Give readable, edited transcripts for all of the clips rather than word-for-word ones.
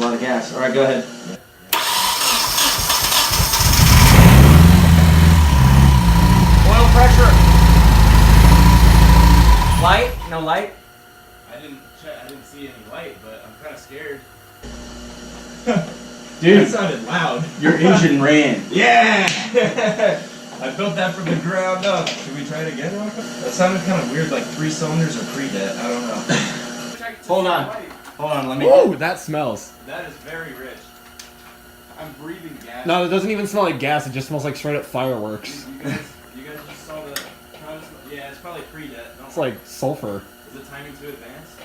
lot of gas. All right, go ahead. Oil pressure. Light? No light? I didn't see any light, but I'm kind of scared. Dude, that sounded loud. Your engine ran. Yeah! I built that from the ground up. Should we try it again? That sounded kind of weird, like 3 cylinders or pre-det. I don't know. Hold on. Hold on, let me... Ooh, that smells. That is very rich. I'm breathing gas. No, it doesn't even smell like gas. It just smells like straight up fireworks. You guys just saw the... Yeah, it's probably pre-det. It's like sulfur. Is the timing too advanced?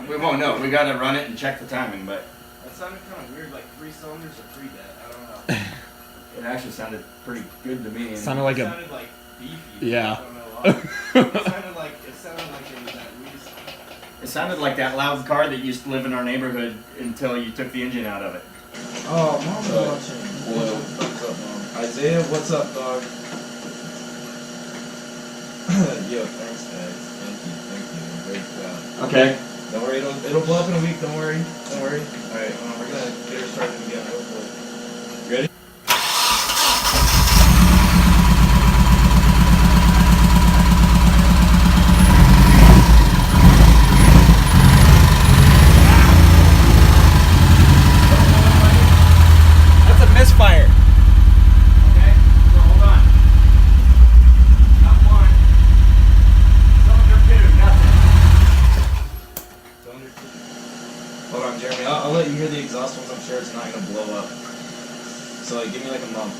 We won't know. We gotta run it and check the timing, but... That sounded kind of weird, like 3 cylinders or pre-det. I don't know. It actually sounded pretty good to me. It sounded like it sounded like beefy. Yeah. I don't know why. It sounded like it was that reason. It sounded like that loud car that used to live in our neighborhood until you took the engine out of it. Oh, Mom's watching. Whoa. What's up, Mom? Isaiah, what's up, dog? Yo, thanks, guys. Thank you. I'm very proud. Okay. Don't worry, it'll blow up in a week. Don't worry. Alright, we're gonna get her started again, hopefully. Ready? That's a misfire. Okay, so hold on. Not one. Cylinder 2, nothing. Hold on, Jeremy. I'll let you hear the exhaust once I'm sure it's not gonna blow up. So, like, give me like a month.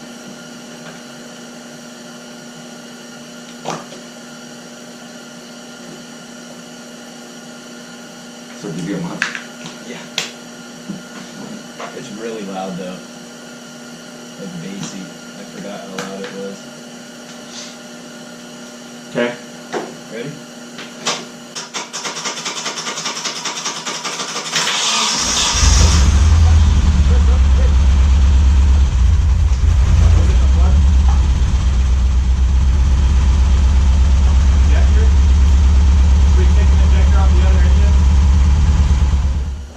So give you a month. Yeah. It's really loud though. Like bassy. I forgot how loud it was. Okay. Ready?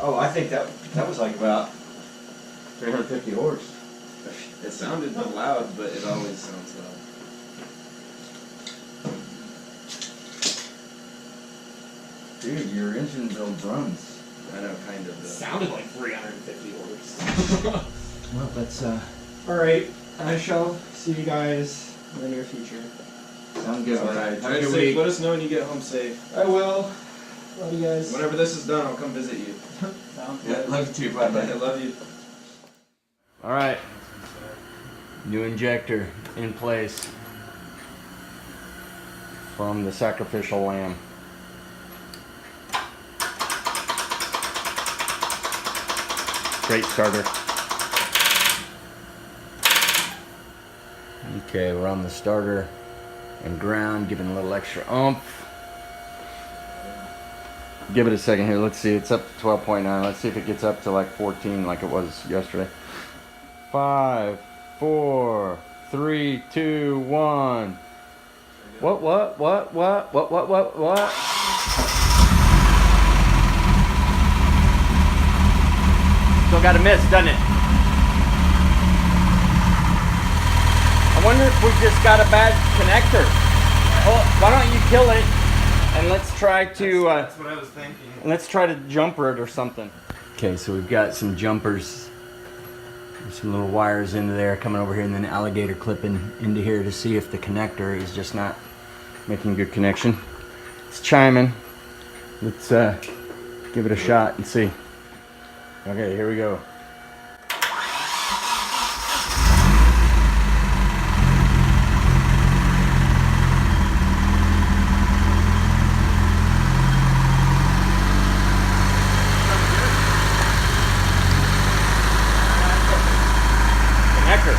Oh, I think that was like about 350 horse. It sounded loud, but it always sounds loud. Dude, your engine builds runs. I know, kind of. Sounded like 350 horse. Well, that's Alright, I shall see you guys in the near future. sound good. Alright, Have a good week. let us know when you get home safe. I will. Love you guys. Whenever this is done, I'll come visit you. Sounds Yeah, good. love you too. Bye I bye. love you. All right. New injector in place from the sacrificial lamb. Great starter. Okay, we're on the starter and ground, giving a little extra oomph. Give it a second here. Let's see. It's up to 12.9. Let's see if it gets up to like 14 like it was yesterday. 5, 4, 3, 2, 1. What? Still got a miss, doesn't it? I wonder if we just got a bad connector. Oh, why don't you kill it and let's try to That's what I was thinking. let's try to jumper it or something. Okay, so we've got some jumpers, some little wires into there coming over here, and then alligator clipping into here to see if the connector is just not making good connection. It's chiming. Let's give it a shot and see. Okay, here we go. Connector.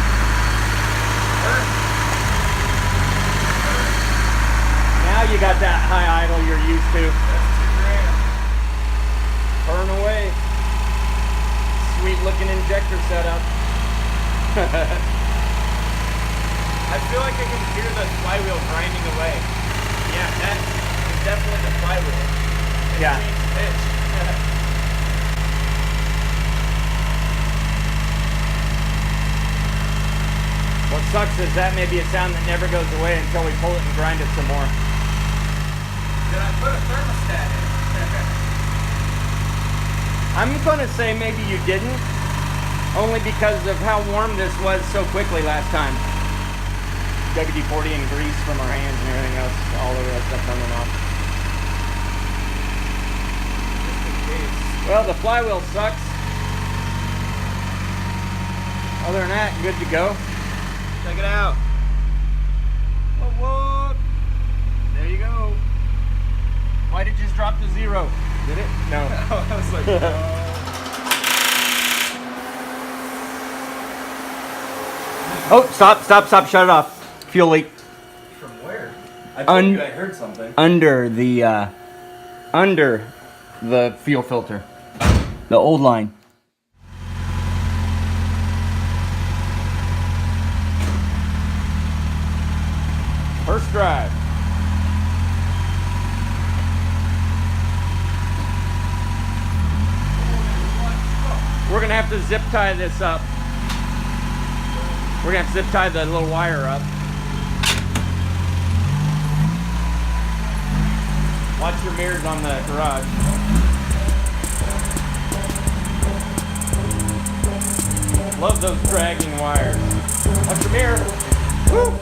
Now you got that high idle you're used to. Burn away. Sweet looking injector setup. I feel like I can hear the flywheel grinding away. Yeah, that is definitely the flywheel. It Yeah. changed pitch. sucks is that may be a sound that never goes away until we pull it and grind it some more. Did I put a thermostat in? I'm gonna say maybe you didn't, only because of how warm this was so quickly last time. WD-40 and grease from our hands and everything else, all over that stuff coming off. Just in case. Well, the flywheel sucks. Other than that, good to go. Check it out. What? There you go. Why did it just drop to 0? Did it? No. I was like, Oh, stop, shut it off. Fuel leak. From where? I told you I heard something. Under the fuel filter. The old line. First drive. We're gonna have to zip tie this up. We're gonna have to zip tie the little wire up. Watch your mirrors on the garage. Love those dragging wires. Watch your mirror. Woo!